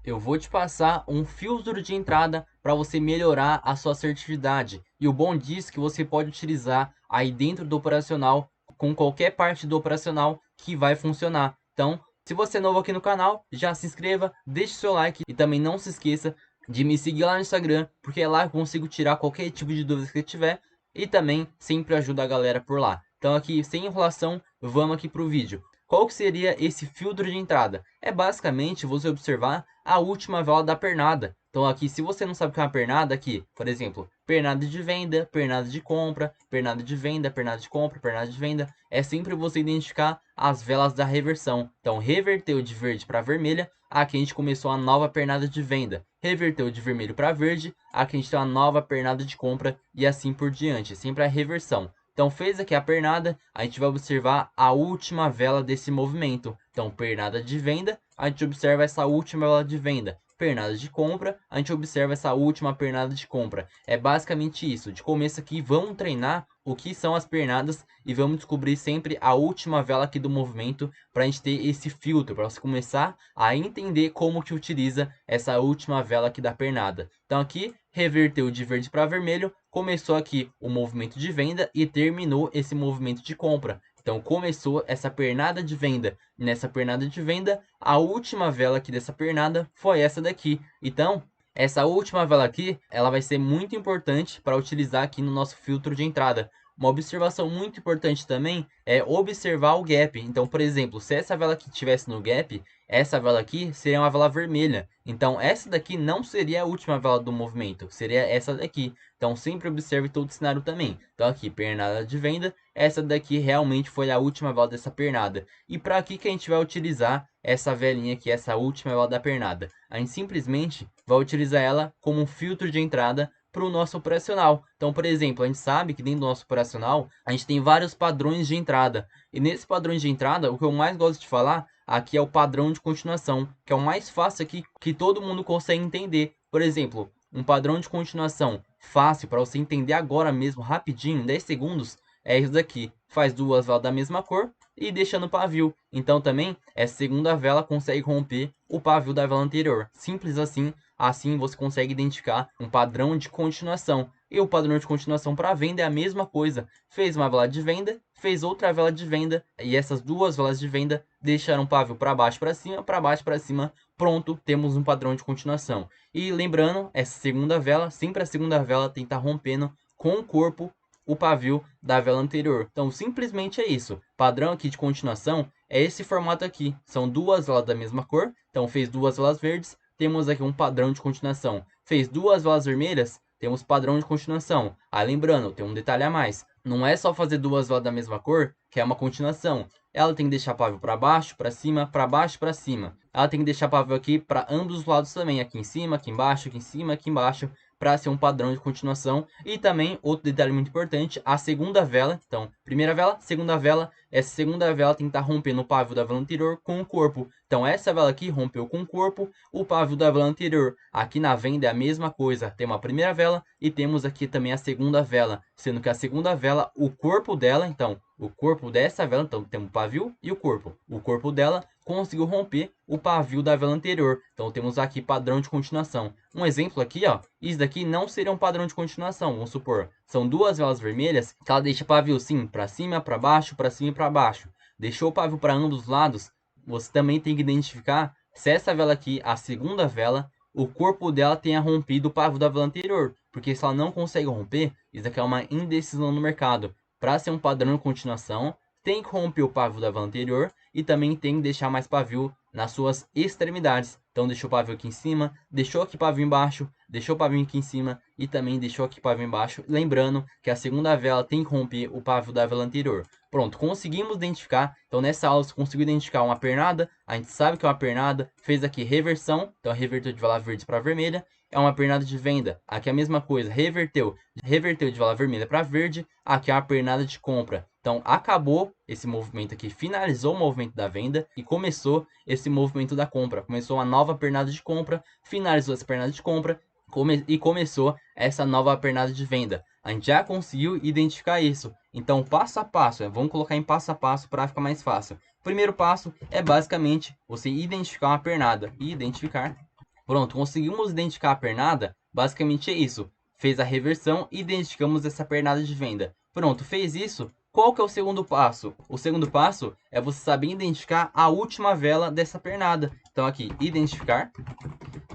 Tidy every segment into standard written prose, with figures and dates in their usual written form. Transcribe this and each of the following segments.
Eu vou te passar um filtro de entrada para você melhorar a sua assertividade. E o bom disso é que você pode utilizar aí dentro do operacional, com qualquer parte do operacional que vai funcionar. Então, se você é novo aqui no canal, já se inscreva, deixe seu like e também não se esqueça de me seguir lá no Instagram, porque é lá que eu consigo tirar qualquer tipo de dúvida que você tiver e também sempre ajuda a galera por lá. Então aqui, sem enrolação, vamos aqui para o vídeo. Qual que seria esse filtro de entrada? É basicamente você observar a última vela da pernada. Então aqui, se você não sabe o que é uma pernada, aqui, por exemplo, pernada de venda, pernada de compra, pernada de venda, pernada de compra, pernada de venda, é sempre você identificar as velas da reversão. Então reverteu de verde para vermelha, aqui a gente começou a nova pernada de venda. Reverteu de vermelho para verde, aqui a gente tem uma nova pernada de compra e assim por diante, sempre a reversão. Então fez aqui a pernada, a gente vai observar a última vela desse movimento. Então pernada de venda, a gente observa essa última vela de venda. Pernada de compra, a gente observa essa última pernada de compra. É basicamente isso. De começo aqui, vamos treinar o que são as pernadas e vamos descobrir sempre a última vela aqui do movimento para a gente ter esse filtro, para você começar a entender como que utiliza essa última vela aqui da pernada. Então aqui, reverteu de verde para vermelho, começou aqui o movimento de venda e terminou esse movimento de compra. Então começou essa pernada de venda. Nessa pernada de venda, a última vela aqui dessa pernada foi essa daqui. Então, essa última vela aqui, ela vai ser muito importante para utilizar aqui no nosso filtro de entrada. Uma observação muito importante também é observar o gap. Então, por exemplo, se essa vela aqui estivesse no gap, essa vela aqui seria uma vela vermelha. Então, essa daqui não seria a última vela do movimento, seria essa daqui. Então, sempre observe todo o cenário também. Então, aqui, pernada de venda, essa daqui realmente foi a última vela dessa pernada. E para aqui que a gente vai utilizar essa velinha aqui, essa última vela da pernada? A gente simplesmente vai utilizar ela como um filtro de entrada para o nosso operacional. Então, por exemplo, a gente sabe que dentro do nosso operacional, a gente tem vários padrões de entrada. E nesse padrão de entrada, o que eu mais gosto de falar aqui é o padrão de continuação, que é o mais fácil aqui, que todo mundo consegue entender. Por exemplo, um padrão de continuação fácil para você entender agora mesmo, rapidinho, em 10 segundos, é isso daqui. Faz duas velas da mesma cor e deixa no pavio. Então também, essa segunda vela consegue romper o pavio da vela anterior. Simples assim, assim você consegue identificar um padrão de continuação. E o padrão de continuação para venda é a mesma coisa. Fez uma vela de venda, fez outra vela de venda, e essas duas velas de venda deixaram o pavio para baixo para cima, para baixo para cima. Pronto, temos um padrão de continuação. E lembrando, essa segunda vela, sempre a segunda vela tem que estar rompendo com o corpo o pavio da vela anterior. Então simplesmente é isso. Padrão aqui de continuação é esse formato aqui. São duas velas da mesma cor. Então fez duas velas verdes, temos aqui um padrão de continuação. Fez duas velas vermelhas, temos padrão de continuação. Ah, lembrando, tem um detalhe a mais. Não é só fazer duas velas da mesma cor, que é uma continuação. Ela tem que deixar pavio para baixo, para cima, para baixo, para cima. Ela tem que deixar pavio aqui para ambos os lados também, aqui em cima, aqui embaixo, aqui em cima, aqui embaixo, para ser um padrão de continuação. E também, outro detalhe muito importante, a segunda vela. Então, primeira vela, segunda vela. Essa segunda vela tem que estar rompendo o pavio da vela anterior com o corpo. Então, essa vela aqui rompeu com o corpo o pavio da vela anterior. Aqui na venda é a mesma coisa. Tem uma primeira vela e temos aqui também a segunda vela. Sendo que a segunda vela, o corpo dela, então, o corpo dessa vela, então temos o pavio e o corpo. O corpo dela conseguiu romper o pavio da vela anterior. Então temos aqui padrão de continuação. Um exemplo aqui, ó, isso daqui não seria um padrão de continuação, vamos supor. São duas velas vermelhas que ela deixa pavio sim para cima, para baixo, para cima e para baixo. Deixou o pavio para ambos os lados, você também tem que identificar se essa vela aqui, a segunda vela, o corpo dela tenha rompido o pavio da vela anterior. Porque se ela não consegue romper, isso aqui é uma indecisão no mercado. Para ser um padrão de continuação, tem que romper o pavio da vela anterior e também tem que deixar mais pavio nas suas extremidades. Então deixou o pavio aqui em cima, deixou aqui pavio embaixo, deixou o pavio aqui em cima e também deixou aqui pavio embaixo. Lembrando que a segunda vela tem que romper o pavio da vela anterior. Pronto, conseguimos identificar. Então nessa aula você conseguiu identificar uma pernada. A gente sabe que é uma pernada. Fez aqui reversão. Então reverteu de vela verde para vermelha. É uma pernada de venda. Aqui é a mesma coisa. Reverteu de vela vermelha para verde. Aqui é uma pernada de compra. Então acabou esse movimento aqui. Finalizou o movimento da venda. E começou esse movimento da compra. Começou uma nova pernada de compra. Finalizou essa pernada de compra. E começou essa nova pernada de venda. A gente já conseguiu identificar isso. Então, passo a passo, vamos colocar em passo a passo para ficar mais fácil. O primeiro passo é basicamente você identificar uma pernada. Identificar Pronto, conseguimos identificar a pernada, basicamente é isso. Fez a reversão e identificamos essa pernada de venda. Pronto, fez isso. Qual que é o segundo passo? O segundo passo é você saber identificar a última vela dessa pernada. Então aqui, identificar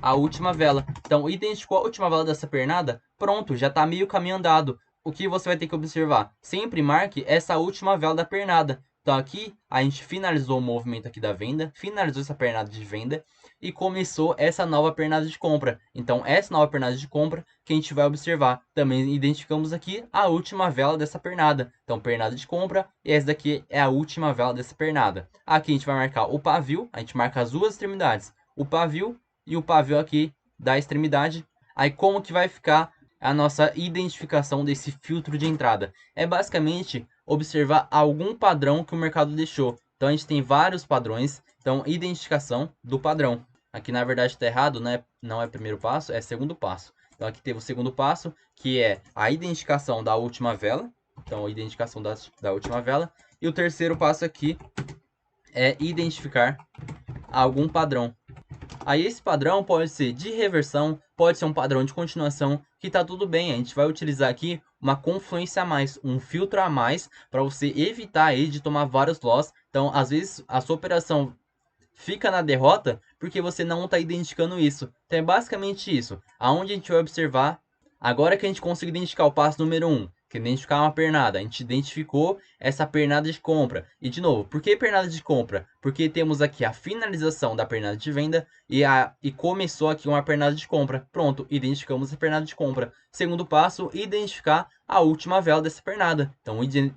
a última vela. Então, identificou a última vela dessa pernada? Pronto, já está meio caminho andado. O que você vai ter que observar? Sempre marque essa última vela da pernada. Então aqui a gente finalizou o movimento aqui da venda, finalizou essa pernada de venda e começou essa nova pernada de compra. Então essa nova pernada de compra que a gente vai observar. Também identificamos aqui a última vela dessa pernada. Então pernada de compra e essa daqui é a última vela dessa pernada. Aqui a gente vai marcar o pavio, a gente marca as duas extremidades. O pavio e o pavio aqui da extremidade. Aí como que vai ficar a nossa identificação desse filtro de entrada? É basicamente observar algum padrão que o mercado deixou. Então a gente tem vários padrões. Então identificação do padrão. Aqui na verdade está errado, né? Não é primeiro passo, é segundo passo. Então aqui teve o segundo passo, que é a identificação da última vela. Então a identificação da última vela. E o terceiro passo aqui é identificar algum padrão. Aí esse padrão pode ser de reversão, pode ser um padrão de continuação, que tá tudo bem. A gente vai utilizar aqui uma confluência a mais, um filtro a mais, para você evitar aí de tomar vários loss. Então, às vezes, a sua operação fica na derrota porque você não está identificando isso. Então, é basicamente isso. Aonde a gente vai observar, agora que a gente conseguiu identificar o passo número 1, que é identificar uma pernada, a gente identificou essa pernada de compra. E de novo, por que pernada de compra? Porque temos aqui a finalização da pernada de venda e começou aqui uma pernada de compra. Pronto, identificamos a pernada de compra. Segundo passo, identificar a última vela dessa pernada.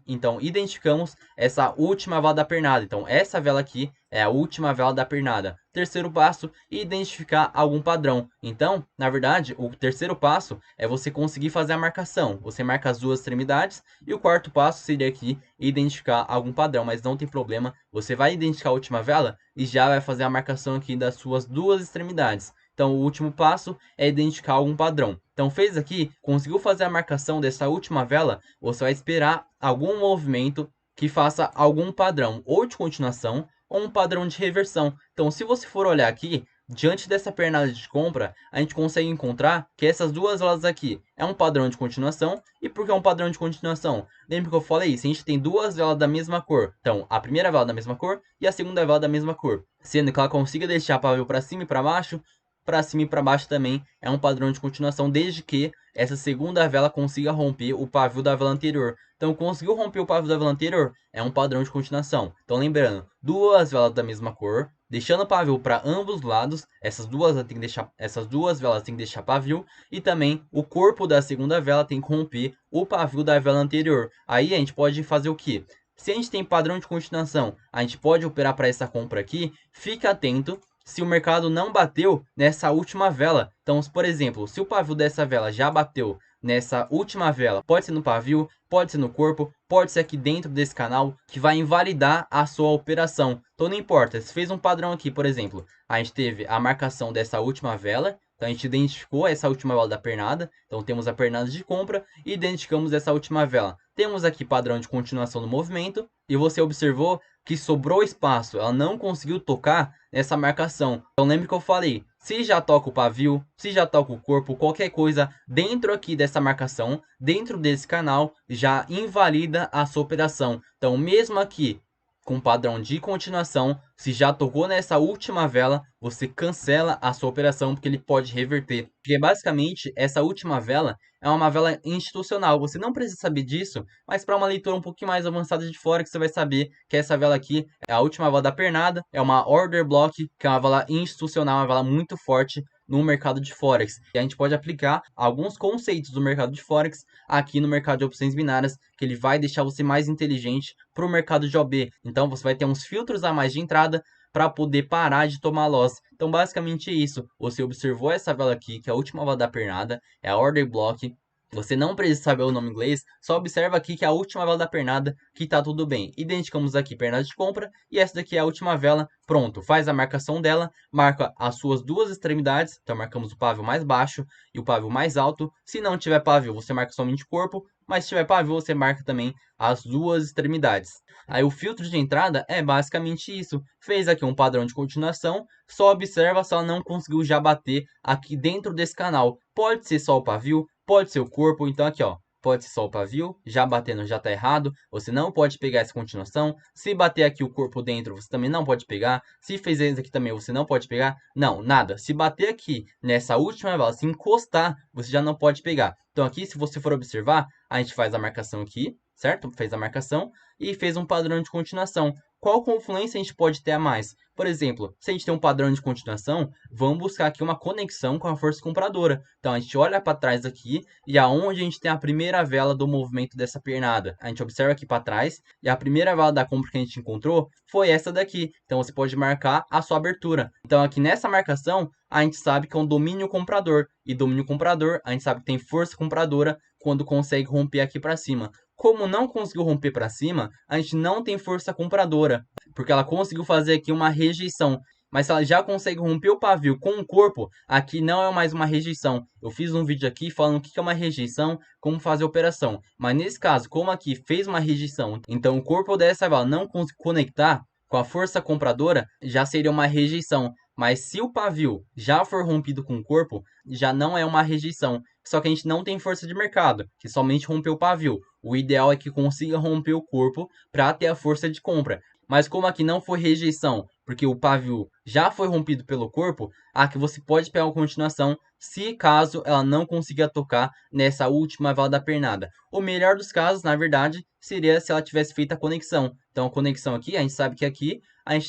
Então identificamos essa última vela da pernada. Então essa vela aqui é a última vela da pernada. Terceiro passo, identificar algum padrão. Então, na verdade, o terceiro passo é você conseguir fazer a marcação. Você marca as duas extremidades e o quarto passo seria aqui identificar algum padrão, mas não tem problema. Você vai identificar a última vela e já vai fazer a marcação aqui das suas duas extremidades. Então, o último passo é identificar algum padrão. Então, fez aqui, conseguiu fazer a marcação dessa última vela, você vai esperar algum movimento que faça algum padrão, ou de continuação, ou um padrão de reversão. Então, se você for olhar aqui, diante dessa pernada de compra, a gente consegue encontrar que essas duas velas aqui é um padrão de continuação. E por que é um padrão de continuação? Lembra que eu falei? Se a gente tem duas velas da mesma cor, então a primeira vela da mesma cor e a segunda vela da mesma cor, sendo que ela consiga deixar a pavio para cima e para baixo, para cima e para baixo também é um padrão de continuação, desde que essa segunda vela consiga romper o pavio da vela anterior. Então, conseguiu romper o pavio da vela anterior, é um padrão de continuação. Então, lembrando, duas velas da mesma cor, deixando o pavio para ambos os lados, essas duas velas têm que deixar pavio, e também o corpo da segunda vela tem que romper o pavio da vela anterior. Aí a gente pode fazer o quê? Se a gente tem padrão de continuação, a gente pode operar para essa compra aqui. Fica atento se o mercado não bateu nessa última vela. Então, por exemplo, se o pavio dessa vela já bateu nessa última vela, pode ser no pavio, pode ser no corpo, pode ser aqui dentro desse canal, que vai invalidar a sua operação. Então não importa, se fez um padrão aqui, por exemplo, a gente teve a marcação dessa última vela, então a gente identificou essa última vela da pernada, então temos a pernada de compra e identificamos essa última vela. Temos aqui padrão de continuação do movimento e você observou que sobrou espaço, ela não conseguiu tocar nessa marcação. Então lembre que eu falei, se já toca o pavio, se já toca o corpo, qualquer coisa dentro aqui dessa marcação, dentro desse canal, já invalida a sua operação. Então mesmo aqui com padrão de continuação, se já tocou nessa última vela, você cancela a sua operação porque ele pode reverter. Porque basicamente essa última vela é uma vela institucional. Você não precisa saber disso, mas para uma leitura um pouquinho mais avançada de Forex, você vai saber que essa vela aqui é a última vela da pernada, é uma order block, que é uma vela institucional, uma vela muito forte no mercado de Forex. E a gente pode aplicar alguns conceitos do mercado de Forex aqui no mercado de opções binárias, que ele vai deixar você mais inteligente para o mercado de OB. Então você vai ter uns filtros a mais de entrada para poder parar de tomar loss. Então basicamente é isso. Você observou essa vela aqui, que é a última vela da pernada, é a order block. Você não precisa saber o nome inglês, só observa aqui que é a última vela da pernada, que tá tudo bem. Identificamos aqui pernada de compra e essa daqui é a última vela. Pronto, faz a marcação dela, marca as suas duas extremidades. Então marcamos o pavio mais baixo e o pavio mais alto. Se não tiver pavio, você marca somente o corpo. mas se tiver pavio, você marca também as duas extremidades. Aí o filtro de entrada é basicamente isso. Fez aqui um padrão de continuação, só observa se ela não conseguiu já bater aqui dentro desse canal. Pode ser só o pavio, pode ser o corpo, então aqui ó, pode ser só o pavio, já batendo já tá errado, você não pode pegar essa continuação. Se bater aqui o corpo dentro, você também não pode pegar. Se fez isso aqui também, você não pode pegar. Não, nada. Se bater aqui nessa última vela, se encostar, você já não pode pegar. Então aqui, se você for observar, a gente faz a marcação aqui, certo? Fez a marcação e fez um padrão de continuação. Qual confluência a gente pode ter a mais? Por exemplo, se a gente tem um padrão de continuação, vamos buscar aqui uma conexão com a força compradora. Então a gente olha para trás aqui e aonde a gente tem a primeira vela do movimento dessa pernada. A gente observa aqui para trás e a primeira vela da compra que a gente encontrou foi essa daqui. Então você pode marcar a sua abertura. Então aqui nessa marcação, a gente sabe que é um domínio comprador. E domínio comprador, a gente sabe que tem força compradora quando consegue romper aqui para cima. Como não conseguiu romper para cima, a gente não tem força compradora, porque ela conseguiu fazer aqui uma rejeição. Mas se ela já consegue romper o pavio com o corpo, aqui não é mais uma rejeição. Eu fiz um vídeo aqui falando o que é uma rejeição, como fazer a operação. Mas nesse caso, como aqui fez uma rejeição, então o corpo dessa vela não conseguiu conectar com a força compradora, já seria uma rejeição. Mas se o pavio já for rompido com o corpo, já não é uma rejeição. Só que a gente não tem força de mercado, que somente rompeu o pavio. O ideal é que consiga romper o corpo para ter a força de compra. Mas como aqui não foi rejeição, porque o pavio já foi rompido pelo corpo, aqui você pode pegar uma continuação, se caso ela não consiga tocar nessa última vela da pernada. O melhor dos casos, na verdade, seria se ela tivesse feito a conexão. Então a conexão aqui, a gente sabe que aqui a gente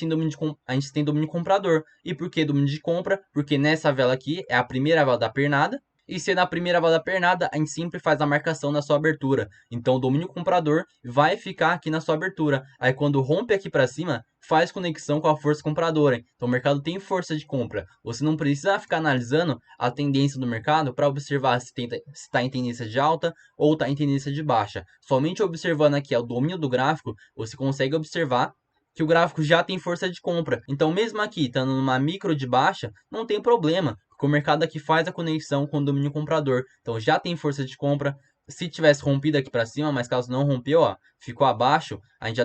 tem domínio comprador. E por que domínio de compra? Porque nessa vela aqui é a primeira vela da pernada. E se na primeira vela da pernada, a gente sempre faz a marcação na sua abertura. Então o domínio comprador vai ficar aqui na sua abertura. Aí quando rompe aqui para cima, faz conexão com a força compradora. Então o mercado tem força de compra. Você não precisa ficar analisando a tendência do mercado para observar se está em tendência de alta ou está em tendência de baixa. Somente observando aqui o domínio do gráfico, você consegue observar que o gráfico já tem força de compra. Então mesmo aqui, estando numa micro de baixa, não tem problema, porque o mercado aqui faz a conexão com o domínio comprador. Então já tem força de compra. Se tivesse rompido aqui para cima, mas caso não rompeu, ó, ficou abaixo, a gente já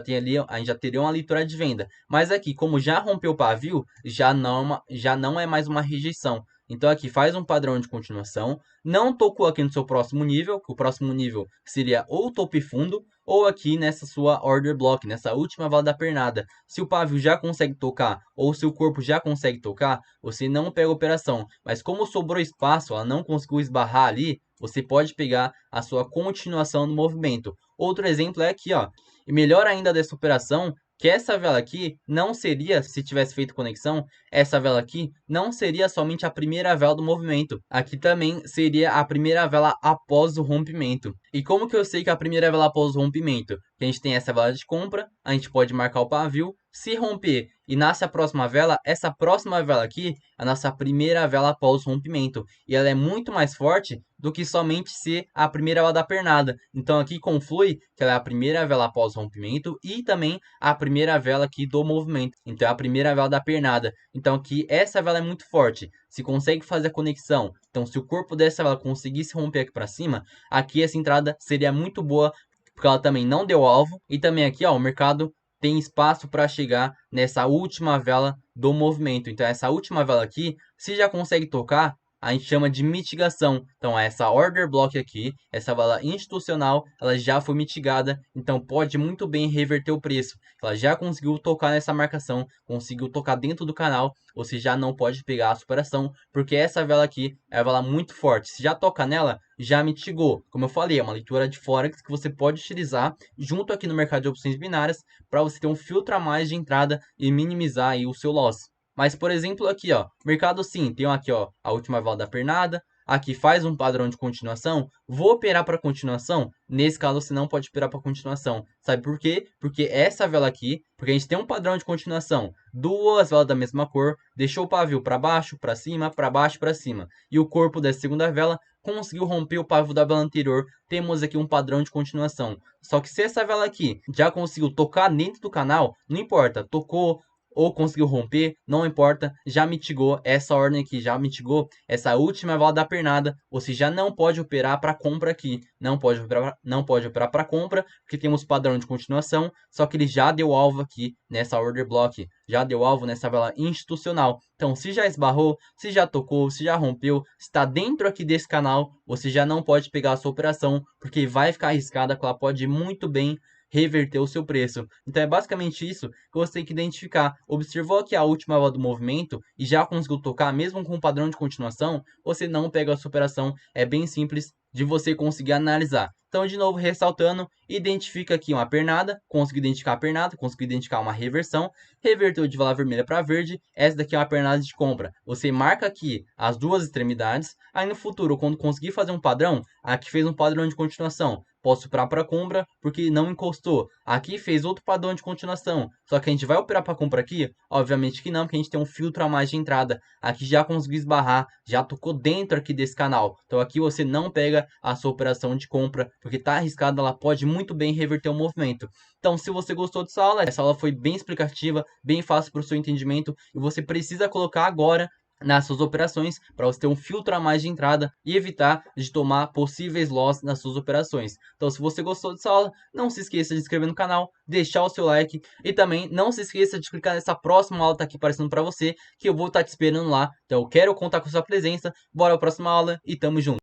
teria uma leitura de venda. Mas aqui, como já rompeu o pavio, já não é mais uma rejeição. Então aqui faz um padrão de continuação, não tocou aqui no seu próximo nível, que o próximo nível seria ou topo e fundo, ou aqui nessa sua order block, nessa última vela da pernada. Se o pavio já consegue tocar, ou se o corpo já consegue tocar, você não pega a operação. Mas como sobrou espaço, ela não conseguiu esbarrar ali, você pode pegar a sua continuação do movimento. Outro exemplo é aqui, ó. E melhor ainda dessa operação, que essa vela aqui não seria, se tivesse feito conexão, essa vela aqui não seria somente a primeira vela do movimento. Aqui também seria a primeira vela após o rompimento. E como que eu sei que é a primeira vela após o rompimento? Que a gente tem essa vela de compra, a gente pode marcar o pavio. Se romper e nasce a próxima vela, essa próxima vela aqui é a nossa primeira vela após o rompimento. E ela é muito mais forte do que somente ser a primeira vela da pernada. Então aqui conflui que ela é a primeira vela após o rompimento e também a primeira vela aqui do movimento. Então é a primeira vela da pernada. Então aqui essa vela é muito forte. Se consegue fazer a conexão, então se o corpo dessa vela conseguisse romper aqui para cima, aqui essa entrada seria muito boa, porque ela também não deu alvo. E também aqui, ó, o mercado tem espaço para chegar nessa última vela do movimento. Então essa última vela aqui, se já consegue tocar, a gente chama de mitigação. Então essa order block aqui, essa vela institucional, ela já foi mitigada, então pode muito bem reverter o preço. Ela já conseguiu tocar nessa marcação, conseguiu tocar dentro do canal, você já não pode pegar a superação, porque essa vela aqui é uma vela muito forte. Se já toca nela, já mitigou. Como eu falei, é uma leitura de Forex que você pode utilizar junto aqui no mercado de opções binárias para você ter um filtro a mais de entrada e minimizar aí o seu loss. Mas, por exemplo, aqui, ó, mercado sim, tem aqui, ó, a última vela da pernada, aqui faz um padrão de continuação, vou operar para continuação, nesse caso você não pode operar para continuação. Sabe por quê? Porque essa vela aqui, porque a gente tem um padrão de continuação, duas velas da mesma cor, deixou o pavio para baixo, para cima, para baixo, para cima. E o corpo dessa segunda vela conseguiu romper o pavio da vela anterior, temos aqui um padrão de continuação. Só que se essa vela aqui já conseguiu tocar dentro do canal, não importa, tocou, ou conseguiu romper, não importa, já mitigou essa ordem aqui, já mitigou essa última vala da pernada, você já não pode operar para compra aqui, não pode operar para compra, porque temos padrão de continuação, só que ele já deu alvo aqui nessa order block, já deu alvo nessa vela institucional. Então, se já esbarrou, se já tocou, se já rompeu, está dentro aqui desse canal, você já não pode pegar a sua operação, porque vai ficar arriscada, que ela pode muito bem reverter o seu preço. Então é basicamente isso que você tem que identificar. Observou aqui a última vela do movimento e já conseguiu tocar, mesmo com o padrão de continuação, você não pega a sua operação. É bem simples de você conseguir analisar. Então, de novo, ressaltando, identifica aqui uma pernada, conseguiu identificar a pernada, conseguiu identificar uma reversão, reverteu de vela vermelha para verde, essa daqui é uma pernada de compra. Você marca aqui as duas extremidades, aí no futuro, quando conseguir fazer um padrão, aqui fez um padrão de continuação, posso operar para compra porque não encostou. Aqui fez outro padrão de continuação. Só que a gente vai operar para compra aqui? Obviamente que não, porque a gente tem um filtro a mais de entrada. Aqui já conseguiu esbarrar, já tocou dentro aqui desse canal. Então aqui você não pega a sua operação de compra, porque está arriscada, ela pode muito bem reverter o movimento. Então, se você gostou dessa aula, essa aula foi bem explicativa, bem fácil para o seu entendimento, e você precisa colocar agora nas suas operações, para você ter um filtro a mais de entrada e evitar de tomar possíveis loss nas suas operações. Então, se você gostou dessa aula, não se esqueça de se inscrever no canal, deixar o seu like e também não se esqueça de clicar nessa próxima aula que tá aqui aparecendo para você, que eu vou estar te esperando lá. Então, eu quero contar com sua presença. Bora para a próxima aula e tamo junto!